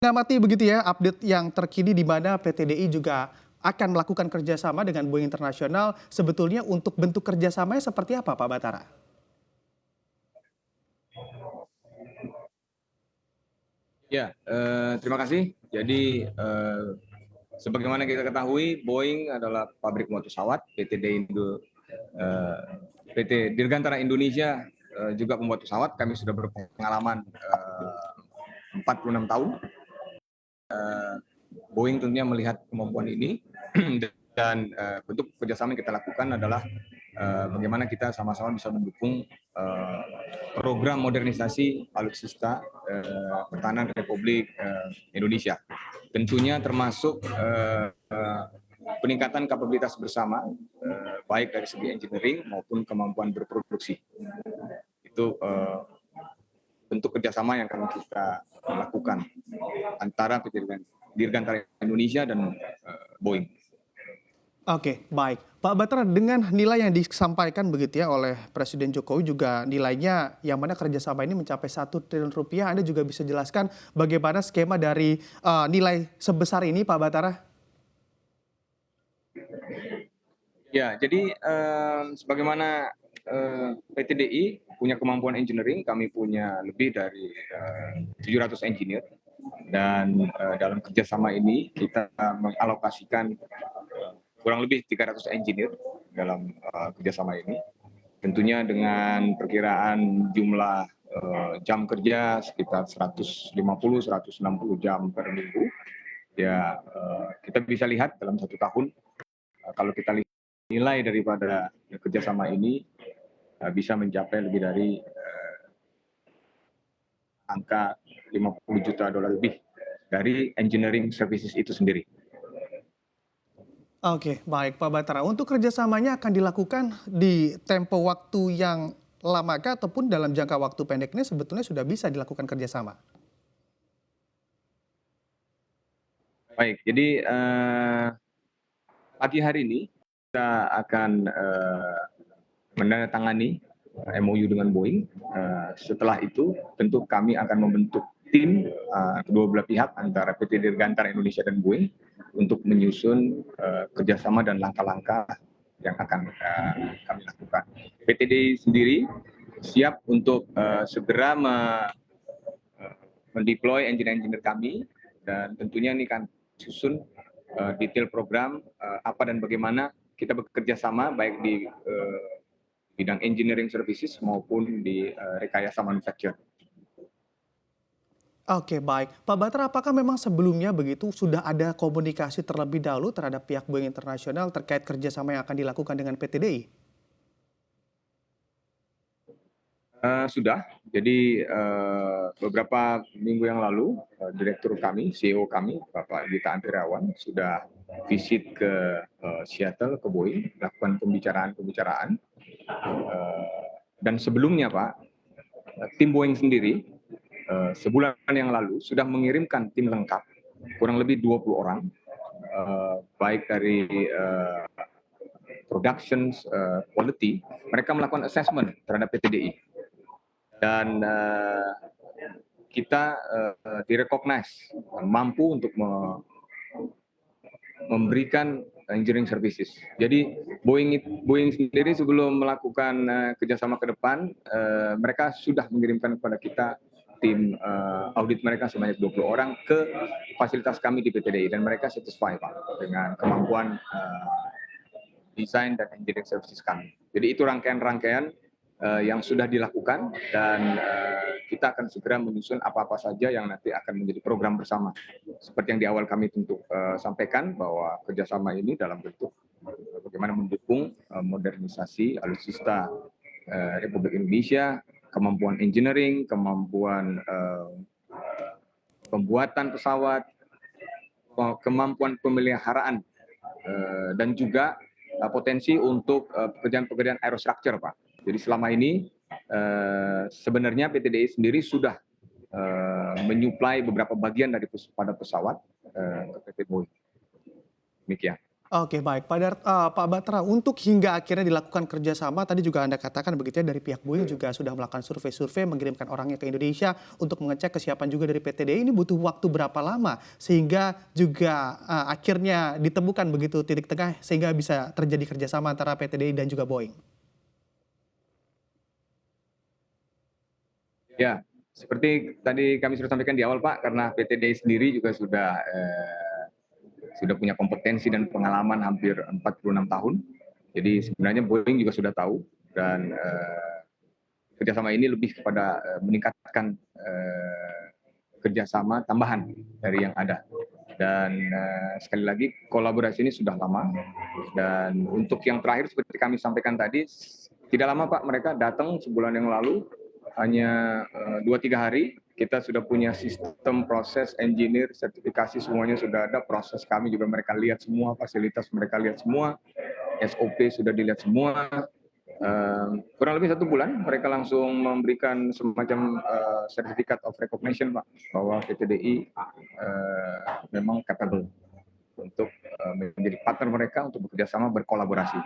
Mengamati begitu ya update yang terkini di mana PT DI juga akan melakukan kerjasama dengan Boeing Internasional. Sebetulnya untuk bentuk kerjasamanya seperti apa Pak Batara? Ya, terima kasih. Jadi, sebagaimana kita ketahui, Boeing adalah pabrik muat pesawat, PT Dirgantara Indonesia juga pembuat pesawat. Kami sudah berpengalaman 46 tahun. Boeing tentunya melihat kemampuan ini dan bentuk kerjasama yang kita lakukan adalah bagaimana kita sama-sama bisa mendukung program modernisasi alutsista pertahanan Republik Indonesia. Tentunya termasuk peningkatan kapabilitas bersama, baik dari segi engineering maupun kemampuan berproduksi. Itu bentuk kerjasama yang akan kita lakukan antara PT Dirgantara Indonesia dan Boeing. Oke, baik. Pak Batara, dengan nilai yang disampaikan begitu ya oleh Presiden Jokowi juga nilainya yang mana kerjasama ini mencapai 1 triliun rupiah. Anda juga bisa jelaskan bagaimana skema dari nilai sebesar ini Pak Batara? Ya, jadi sebagaimana PT DI punya kemampuan engineering, kami punya lebih dari 700 engineer, dan dalam kerjasama ini kita mengalokasikan kurang lebih 300 engineer dalam kerjasama ini. Tentunya dengan perkiraan jumlah jam kerja sekitar 150-160 jam per minggu. Ya, kita bisa lihat dalam 1 tahun, kalau kita lihat nilai daripada kerjasama ini bisa mencapai lebih dari angka 50 juta dolar lebih dari engineering services itu sendiri. Oke, baik Pak Batara. Untuk kerjasamanya akan dilakukan di tempo waktu yang lamakah ataupun dalam jangka waktu pendek ini sebetulnya sudah bisa dilakukan kerjasama? Baik, jadi pagi hari ini kita akan menandatangani MOU dengan Boeing. Setelah itu tentu kami akan membentuk tim kedua belah pihak antara PT Dirgantara Indonesia dan Boeing untuk menyusun kerjasama dan langkah-langkah yang akan kami lakukan. PT DI sendiri siap untuk segera mendeploy engineer-engineer kami, dan tentunya ini akan susun detail program apa dan bagaimana kita bekerja sama baik di bidang engineering services maupun di rekayasa manufacture. Oke, baik. Pak Batara, apakah memang sebelumnya begitu sudah ada komunikasi terlebih dahulu terhadap pihak Boeing Internasional terkait kerjasama yang akan dilakukan dengan PT DI? Sudah, jadi beberapa minggu yang lalu direktur kami, CEO kami, Bapak Gita Antirawan sudah visit ke Seattle, ke Boeing, melakukan pembicaraan-pembicaraan. Dan sebelumnya Pak, tim Boeing sendiri sebulan yang lalu sudah mengirimkan tim lengkap, kurang lebih 20 orang, baik dari production quality, mereka melakukan assessment terhadap PT DI. Dan kita direcognize mampu untuk memberikan engineering services. Jadi Boeing sendiri sebelum melakukan kerjasama ke depan, mereka sudah mengirimkan kepada kita tim audit mereka sebanyak 20 orang ke fasilitas kami di PT DI, dan mereka satisfied Pak dengan kemampuan desain dan engineering services kami. Jadi itu rangkaian-rangkaian yang sudah dilakukan, dan kita akan segera menyusun apa-apa saja yang nanti akan menjadi program bersama. Seperti yang di awal kami tentu sampaikan bahwa kerjasama ini dalam bentuk bagaimana mendukung modernisasi alutsista Republik Indonesia, kemampuan engineering, kemampuan pembuatan pesawat, kemampuan pemeliharaan, dan juga potensi untuk pekerjaan-pekerjaan aerostructure Pak. Jadi selama ini sebenarnya PT DI sendiri sudah menyuplai beberapa bagian dari pada pesawat ke PT Boeing. Demikian. Oke baik, Pak Batra, untuk hingga akhirnya dilakukan kerjasama, tadi juga Anda katakan begitu ya, dari pihak Boeing juga sudah melakukan survei-survei, mengirimkan orangnya ke Indonesia untuk mengecek kesiapan juga dari PT DI. Ini butuh waktu berapa lama sehingga juga akhirnya ditemukan begitu titik tengah sehingga bisa terjadi kerjasama antara PT DI dan juga Boeing? Ya, seperti tadi kami sudah sampaikan di awal Pak, karena PT DI sendiri juga sudah punya kompetensi dan pengalaman hampir 46 tahun. Jadi sebenarnya Boeing juga sudah tahu dan kerjasama ini lebih kepada meningkatkan kerjasama tambahan dari yang ada. Dan sekali lagi kolaborasi ini sudah lama. Dan untuk yang terakhir seperti kami sampaikan tadi, tidak lama Pak, mereka datang sebulan yang lalu, hanya 2-3 hari kita sudah punya sistem proses engineer sertifikasi semuanya sudah ada, proses kami juga mereka lihat semua, fasilitas mereka lihat semua, SOP sudah dilihat semua. Kurang lebih 1 bulan mereka langsung memberikan semacam certificate of recognition Pak, bahwa PT DI memang capable untuk menjadi partner mereka untuk bekerjasama berkolaborasi.